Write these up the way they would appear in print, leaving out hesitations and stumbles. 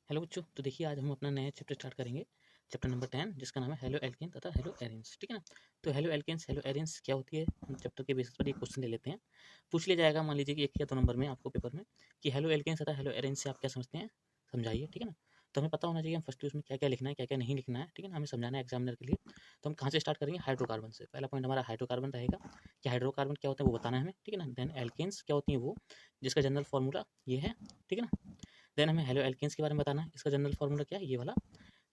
Hello बच्चों, तो देखिए आज हम अपना नया चैप्टर स्टार्ट करेंगे। चैप्टर नंबर 10 जिसका नाम है हेलो एल्केन तथा हेलो एरेंस। ठीक है ना। तो हेलो एल्केन्स हेलो एरेंस क्या होती है, हम चैप्टर के बेसिस पर एक क्वेश्चन ले लेते हैं। पूछ लिया जाएगा, मान लीजिए कि 1 या 2 नंबर में आपको पेपर में कि हेलो एल्केन्स तथा हेलो एरेंस से आप क्या समझते हैं, समझाइए। ठीक है ना। तो हमें पता होना चाहिए हम फर्स्ट उसमें क्या क्या लिखना है, क्या क्या नहीं लिखना है। ठीक है ना, हमें समझाना है एग्जामिनर के लिए। तो हम कहाँ से स्टार्ट करेंगे, हाइड्रोकार्बन से। पहला पॉइंट हमारा हाइड्रोकार्बन रहेगा कि हाइड्रोकार्बन क्या होता है वो बताना है हमें। ठीक है ना। देन एल्केन्स क्या होती है वो, जिसका जनरल फॉर्मूला ये है। ठीक है ना। देन हमें हेलो एल्केन्स के बारे में बताना है, इसका जनरल फॉर्मूला क्या है, ये वाला।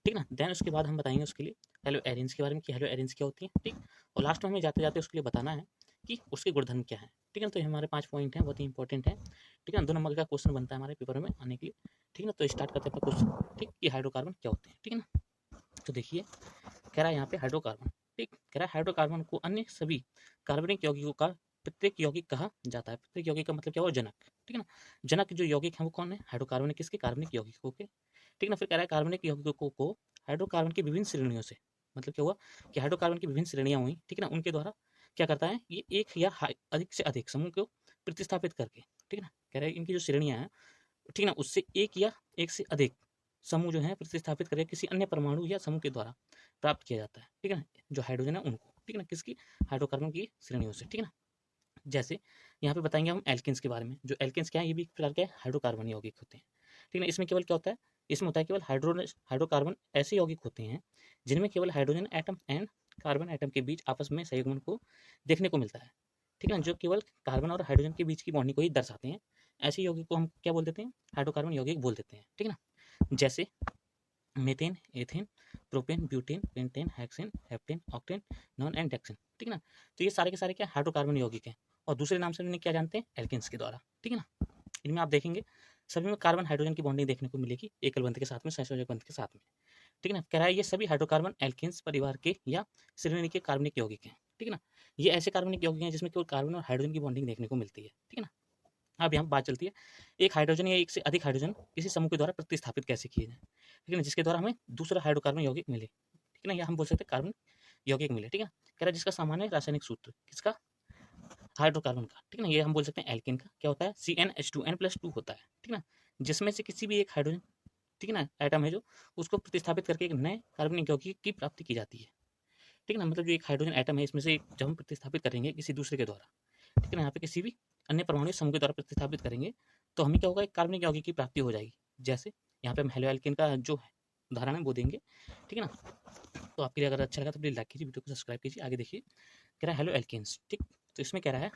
ठीक ना। देन उसके बाद हम बताएंगे उसके लिए हेलो एरेंस के बारे में कि हेलो एरेंस क्या होती है। ठीक। और लास्ट में हमें जाते जाते उसके लिए बताना है कि उसके गुणधर्म क्या है। ठीक है ना। तो ये हमारे 5 पॉइंट हैं, बहुत ही इंपॉर्टेंट है। ठीक है ना। 2 नंबर का क्वेश्चन बनता है हमारे पेपर में आने के लिए। ठीक है ना। तो स्टार्ट करते हैं अपना क्वेश्चन। ठीक, कि हाइड्रोकार्बन क्या होते हैं। ठीक है ना। तो देखिए, कह रहा है यहाँ पे हाइड्रोकार्बन। ठीक, कह रहा है हाइड्रोकार्बन को अन्य सभी कार्बनिक यौगिकों का प्रत्येक यौगिक कहा जाता है। प्रत्येक यौगिक का मतलब क्या हुआ, जनक। ठीक है ना। जनक जो यौगिक है वो कौन है, हाइड्रोकार्बन किसके, कार्बनिक यौगिकों के। ठीक है ना। फिर कह रहा है कार्बनिक यौगिकों को हाइड्रोकार्बन की विभिन्न श्रेणियों से, मतलब क्या हुआ कि हाइड्रोकार्बन की विभिन्न श्रेणियां हुई। ठीक है ना। उनके द्वारा क्या करता है, ये एक या अधिक से अधिक समूह को प्रतिस्थापित करके। ठीक है ना। कह रहा है इनकी जो श्रेणियां हैं, ठीक है ना, उससे एक या एक से अधिक समूह जो है प्रतिस्थापित करके किसी अन्य परमाणु या समूह के द्वारा प्राप्त किया जाता है। ठीक है ना। जो हाइड्रोजन है उनको, ठीक है ना, किसकी, हाइड्रोकार्बन की श्रेणियों से। ठीक है ना। जैसे यहाँ पे बताएंगे हम एल्केन्स के बारे में। जो एल्केन्स क्या है, ये भी एक प्रकार के हाइड्रोकार्बन यौगिक होते हैं। ठीक है ना। इसमें केवल क्या होता है, इसमें होता है केवल हाइड्रोकार्बन ऐसे यौगिक होते हैं जिनमें केवल hydrogen atom and carbon atom के बीच आपस में संयुग्मन को देखने को मिलता है। ठीक है ना। जो केवल कार्बन और हाइड्रोजन के बीच की बॉन्डिंग को ही दर्शाते हैं, ऐसे यौगिक को हम क्या बोल देते हैं, हाइड्रोकार्बन यौगिक बोल देते हैं। ठीक है ना। जैसे methane, ethane, propane, butane, pentane, hexane, heptane, octane, nonane and decane. ठीक है ना। तो ये सारे के सारे क्या हाइड्रोकार्बन यौगिक हैं, और दूसरे नाम से इन्हें क्या जानते हैं, एल्केन्स के द्वारा। ठीक है ना। इनमें आप देखेंगे सभी में कार्बन हाइड्रोजन की बॉन्डिंग देखने को मिलेगी, एकल बंध के साथ में, संयोजक बंध के साथ में। ठीक है ना। कह रहा है ये सभी हाइड्रोकार्बन एल्केन्स परिवार के या श्रेणी के कार्बनिक यौगिक हैं। ठीक है ना। ये ऐसे कार्बनिक यौगिक हैं जिसमें केवल कार्बन और हाइड्रोजन की बॉन्डिंग देखने को मिलती है। ठीक है ना। अब यहाँ बात चलती है एक हाइड्रोजन या एक से अधिक हाइड्रोजन किसी समूह के द्वारा प्रतिस्थापित कैसे किए जाए। ठीक है ना। जिसके द्वारा हमें दूसरा हाइड्रोकार्बन यौगिक मिले। ठीक है ना, या हम बोल सकते हैं कार्बन यौगिक मिले। ठीक है। कह रहा है जिसका सामान्य रासायनिक सूत्र किसका, हाइड्रोकार्बन का। ठीक है ना। ये हम बोल सकते हैं एल्केन का। क्या होता है, CnH2n+2 होता है। ठीक है ना। जिसमें से किसी भी एक हाइड्रोजन, ठीक है ना, एटम है जो, उसको प्रतिस्थापित करके एक नए कार्बनिक यौगिक की प्राप्ति की जाती है। ठीक है ना। मतलब जो एक हाइड्रोजन एटम है, इसमें से जब हम प्रतिस्थापित करेंगे किसी दूसरे के द्वारा, ठीक है ना, यहाँ पे किसी भी अन्य परमाणु समूह के द्वारा प्रतिस्थापित करेंगे, तो हमें क्या होगा, एक कार्बनिक यौगिक की प्राप्ति हो जाएगी। जैसे यहाँ पे हम हेलो एल्केन का जो उदाहरण है वो देंगे। ठीक है ना। तो आपके लिए अगर अच्छा लगा तो प्लीज लाइक कीजिए, वीडियो को सब्सक्राइब कीजिए। आगे देखिए, कह रहा है हेलो एल्केन्स। ठीक। तो इसमें कह रहा है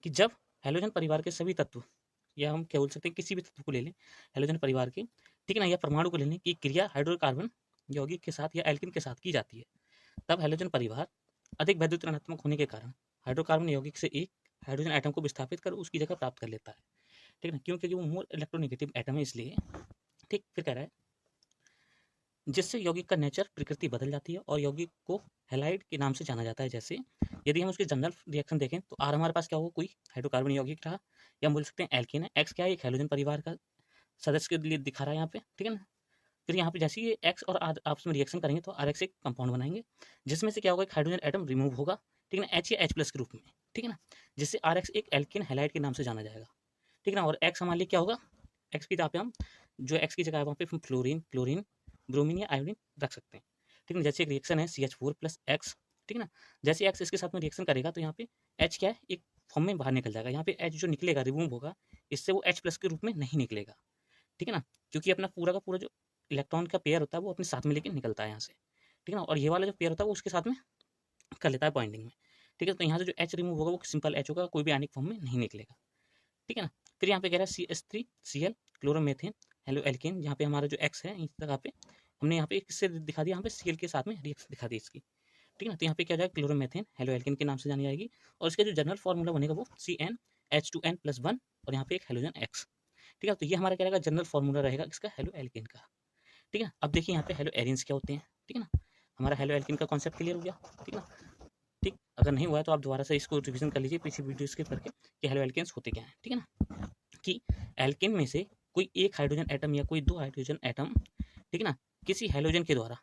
कि जब हेलोजन परिवार के सभी तत्व, या हम क्या बोल सकते हैं किसी भी तत्व को ले लें हेलोजन परिवार के, ठीक है ना, या परमाणु को ले लें, की क्रिया हाइड्रोकार्बन यौगिक के साथ या एल्किन के साथ की जाती है, तब हेलोजन परिवार अधिक वैद्युत ऋणात्मक होने के कारण हाइड्रोकार्बन यौगिक से एक हाइड्रोजन एटम को विस्थापित कर उसकी जगह प्राप्त कर लेता है। ठीक है ना। क्यों, क्योंकि वो मोर इलेक्ट्रोनेगेटिव एटम है, इसलिए। ठीक। फिर कह रहा है जिससे यौगिक का नेचर, प्रकृति बदल जाती है और यौगिक को हैलाइड के नाम से जाना जाता है। जैसे यदि हम उसके जनरल रिएक्शन देखें तो आर हमारे पास क्या होगा, कोई हाइड्रोकार्बन यौगिक रहा, या हम बोल सकते हैं एल्केन है। एक्स क्या है, एक हेलोजन परिवार का सदस्य के लिए दिखा रहा है यहाँ पे। ठीक है ना। फिर यहाँ पे जैसे ये एक्स और आर आपस में रिएक्शन करेंगे तो आर एक्स एक कंपाउंड बनाएंगे, जिसमें से क्या होगा, एक हाइड्रोजन एटम रिमूव होगा। ठीक है ना, एच या एच प्लस के रूप में। ठीक है ना। जिससे आर एक्स एक एल्केन हैलाइड के नाम से जाना जाएगा। ठीक है ना। और एक्स हमारे लिए क्या होगा, एक्स की जगह पे हम, जो एक्स की जगह है वहाँ पे हम फ्लोरीन, क्लोरीन, ब्रोमीन या आयोडीन रख सकते हैं। ठीक है। जैसे एक रिएक्शन है CH4+X। ठीक है ना। जैसे एक्स इसके साथ में रिएक्शन करेगा तो यहाँ पे एच क्या है, एक फॉर्म में बाहर निकल जाएगा। यहाँ पे एच जो निकलेगा, रिमूव होगा, इससे वो H+ के रूप में नहीं निकलेगा। ठीक है ना। क्योंकि अपना पूरा का पूरा जो इलेक्ट्रॉन का पेयर होता है वो अपने साथ में लेके निकलता है यहाँ से। ठीक है ना। और ये वाला जो पेयर होता है वो उसके साथ में कर लेता है बॉन्डिंग में। ठीक है। तो यहाँ से जो एच रिमूव होगा वो सिंपल एच होगा, कोई भी आयनिक फॉर्म में नहीं निकलेगा। ठीक है ना। फिर यहाँ पे कह रहा है CH3Cl क्लोरोमेथेन हेलो एल्केन। यहाँ पे हमारा जो एक्स है इस जगह पे हमने यहाँ पे किससे दिखा दिया, यहाँ पे Cl के साथ में रिएक्शन दिखा दी इसकी। ठीक है ना। तो यहाँ पे क्या हो जाएगा, क्लोरोमेथेन हेलो एल्केन के नाम से जानी जाएगी। और इसका जो जनरल फॉर्मूला बनेगा वो CnH2n+1, और यहाँ पे एक हेलोजन एक्स। ठीक है। तो ये हमारा क्या रहेगा, जनरल फॉर्मूला रहेगा इसका हेलो एल्केन का। ठीक है। अब देखिए यहाँ पे हेलो एरिन्स क्या होते हैं। ठीक है ना। हमारा हेलो एल्केन का कॉन्सेप्ट क्लियर हो गया। ठीक है ना। ठीक। अगर नहीं हुआ है तो आप दोबारा से इसको रिवीजन कर लीजिए पीछे वीडियो स्किप करके कि हेलो एल्केन्स होते क्या हैं। ठीक है ना। कि एल्केन में से कोई एक हाइड्रोजन एटम या कोई दो हाइड्रोजन एटम, ठीक है ना, किसी हेलोजन के द्वारा,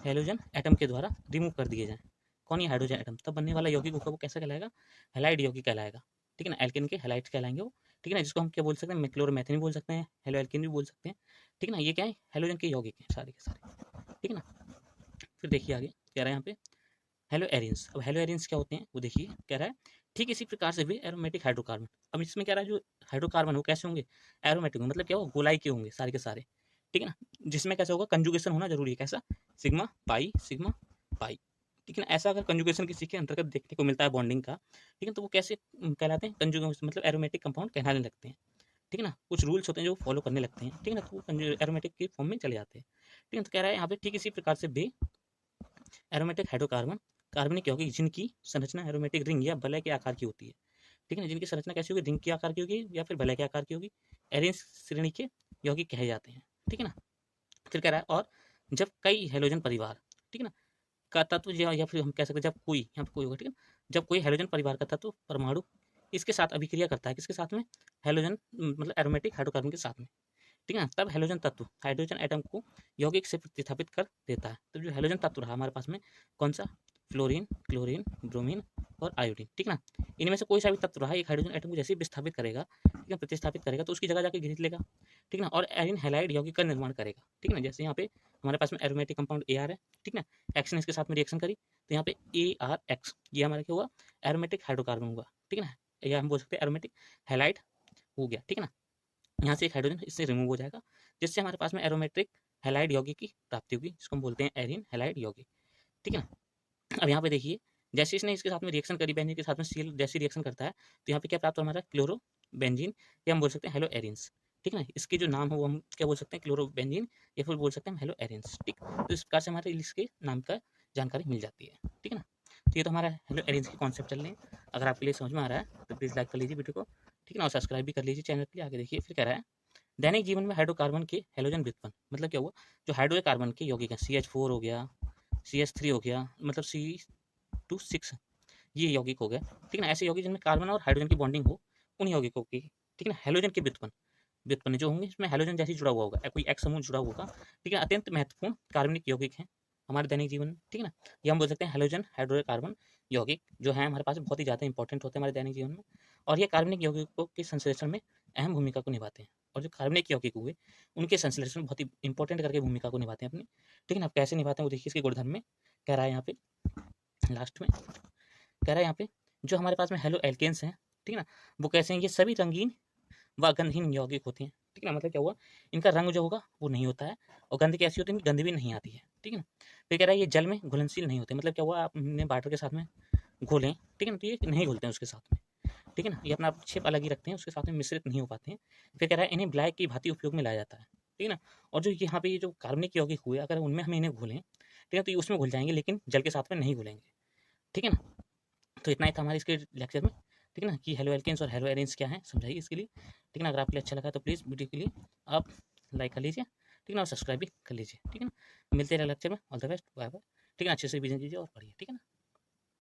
हेलोजन एटम के द्वारा रिमूव कर दिए जाएं। कौन, ये हाइड्रोजन एटम, तब बनने वाला यौगिक होगा वो कैसा कहलाएगा, हेलाइड यौगिक कहलाएगा। ठीक है ना। एल्केन के हेलाइड्स कहलाएंगे वो। ठीक है ना, जिसको हम क्या बोल सकते हैं, क्लोरोमेथेन भी बोल सकते हैं, हेलो एल्केन भी बोल सकते हैं। ठीक है ना, ये क्या है, हेलोजन के यौगिक हैं सारे के सारे। ठीक है ना, फिर देखिए आगे कह रहा है यहाँ पे हेलो एरिन्स। अब हेलो एरिन्स क्या होते हैं वो देखिए, कह रहा है ठीक इसी प्रकार से भी एरोमेटिक हाइड्रोकार्बन। अब इसमें कह रहा है जो हाइड्रोकार्बन वो कैसे होंगे, एरोमेटिक होंगे, मतलब क्या हो, गोलाई के होंगे सारे के सारे। ठीक है ना, जिसमें कैसे होगा, कंजुगेशन होना जरूरी है, कैसा, सिग्मा सिग्मा पाई। ठीक है ना, ऐसा अगर कंजुगेशन किसी के अंतर्गत देखने को मिलता है बॉन्डिंग का, ठीक है, तो वो कैसे कहलाते हैं, कंजुगेशन मतलब एरोमेटिक कंपाउंड कहलाने लगते हैं। ठीक है ना, कुछ रूल्स होते हैं जो फॉलो करने लगते हैं। ठीक है ना, तो वो एरोमेटिक के फॉर्म में चले जाते हैं। ठीक है, तो कह रहा है यहाँ पे ठीक इसी प्रकार से बे एरोमेटिक हाइड्रोकार्बन कार्बनिक यौगिक जिनकी संरचना एरोमेटिक रिंग या वलय के आकार की होती है। ठीक है ना, जिनकी संरचना कैसी होगी, रिंग के आकार की होगी या फिर वलय के आकार की होगी, एरेंस श्रेणी के यौगिक कहे जाते हैं। ठीक है ना, फिर कह रहा है और जब कई हेलोजन परिवार, ठीक है ना, का तत्व या फिर हम कह सकते हैं जब कोई, यहाँ पे कोई होगा, ठीक है, जब कोई हेलोजन परिवार का तत्व परमाणु इसके साथ अभिक्रिया करता है, किसके साथ में, हेलोजन मतलब एरोमेटिक हाइड्रोकार्बन के साथ में। ठीक है ना, तब हेलोजन तत्व हाइड्रोजन एटम को यौगिक से प्रतिस्थापित कर देता है। तो जो हेलोजन तत्व रहा हमारे पास में, कौन सा, फ्लोरीन, क्लोरीन, ब्रोमीन और आयोडीन। ठीक है ना, इनमें से कोई सा भी तत्व रहा एक हाइड्रोजन एटम को जैसे ही विस्थापित करेगा, ठीक है, प्रतिस्थापित करेगा, तो उसकी जगह जाके खींच लेगा। ठीक है ना, और एरिन हेलाइड यौगिक का निर्माण करेगा। ठीक है ना, जैसे यहाँ पे हमारे पास में एरोमेटिक कंपाउंड AR है। ठीक है ना, एक्स ने इसके साथ में रिएक्शन करी, तो यहाँ पे ARX ये हमारा क्या हुआ, एरोमेटिक हाइड्रोकार्बन हुआ। ठीक है ना, या हम बोल सकते हैं एरोमेटिक हेलाइड हो गया। ठीक है ना, यहाँ से एक हाइड्रोजन इससे रिमूव हो जाएगा, जिससे हमारे पास में एरोमेट्रिक हेलाइड यौगिक की प्राप्ति होगी, जिसको हम बोलते हैं एरिन हेलाइड यौगिक। ठीक है ना, अब यहाँ पे देखिए जैसे इसने इसके साथ में रिएक्शन करी, बेंजीन के साथ में सील जैसे रिएक्शन करता है, तो यहाँ पे क्या प्राप्त हो हमारा, क्लोरो बेंजीन, या हम बोल सकते हैं हेलो एरिन्स। ठीक है ना, इसके जो नाम हो वो हम क्या बोल सकते हैं, क्लोरो बेंजीन, या फिर बोल सकते हैं हेलो एरिन्स। ठीक, तो इस प्रकार से हमारे इसके नाम का जानकारी मिल जाती है। ठीक है ना, तो ये तो हमारा हेलो एरिन्स के कॉन्सेप्ट चल रहे हैं। अगर आपके लिए समझ में आ रहा है तो प्लीज़ लाइक कर लीजिए वीडियो को। ठीक है ना, और सब्सक्राइब भी कर लीजिए चैनल के लिए। आगे देखिए फिर कह रहा है दैनिक जीवन में हाइड्रोकार्बन के हेलोजन व्युत्पन्न, मतलब क्या हुआ, जो हाइड्रोकार्बन के यौगिक हैं, CH4 हो गया, CH3 हो गया, मतलब C2 6, ये यौगिक हो गए। ठीक है ना, ऐसे यौगिक जिनमें कार्बन और हाइड्रोजन की बॉन्डिंग हो, उन यौगिकों की, ठीक है ना, हेलोजन के व्युत्पन्न व्युत्पन्न जो होंगे इसमें हेलोजन जैसे जुड़ा हुआ होगा, कोई एक्स समूह जुड़ा होगा। ठीक है, अत्यंत महत्वपूर्ण कार्बनिक यौगिक हैं हमारे दैनिक जीवन में। ठीक है ना, ये हम बोल सकते हैं हेलोजन हाइड्रोकार्बन यौगिक जो है हमारे पास बहुत ही ज़्यादा इंपॉर्टेंट होते हैं हमारे दैनिक जीवन में, और ये कार्बनिक यौगिकों के संश्लेषण में अहम भूमिका को निभाते हैं। और जो कार्बनिक यौगिक हुए उनके संश्लेषण में बहुत ही इंपॉर्टेंट करके भूमिका को निभाते हैं अपनी। ठीक है ना, अब कैसे निभाते हैं वो देखिए इसके गुणधर्म में कह रहा है यहाँ पे लास्ट में, कह रहा है यहाँ पे जो हमारे पास में हेलो एल्केन्स हैं, ठीक है ना, वो कैसे हैं, ये सभी रंगीन व गंधहीन यौगिक होते हैं। ठीक है ना, मतलब क्या हुआ, इनका रंग जो होगा वो नहीं होता है, और गंध कैसी होती है, गंध भी नहीं आती है। ठीक है ना, फिर कह रहा है ये जल में घुलनशील नहीं होते, मतलब क्या हुआ, आपने वाटर के साथ में घोलें, ठीक है ना, तो ये नहीं घुलते हैं उसके साथ में। ठीक है ना, ये अपना शेप अलग ही रखते हैं, उसके साथ में मिश्रित नहीं हो पाते हैं। फिर कह रहा है इन्हें ब्लैक की भांति उपयोग में लाया जाता है। ठीक है ना, और जो यहाँ पे ये जो कार्बनिक यौगिक हुए अगर उनमें हम इन्हें घोलें, ठीक है, तो ये उसमें घुल जाएंगे लेकिन जल के साथ में नहीं घुलेंगे। ठीक है ना, तो इतना ही था हमारे इसके लेक्चर में। ठीक है ना, कि हेलो एल्केन्स और हेलो एरेन्स क्या है समझाइए इसके लिए। ठीक है ना, अगर आपके लिए अच्छा लगा तो प्लीज़ वीडियो के लिए आप लाइक कर लीजिए। ठीक है ना, और सब्सक्राइब भी कर लीजिए। ठीक है ना, मिलते रहे लेक्चर में, all the best, bye bye. ठीक है ना, अच्छे से बिजनेस कीजिए और पढ़िए। ठीक है ना।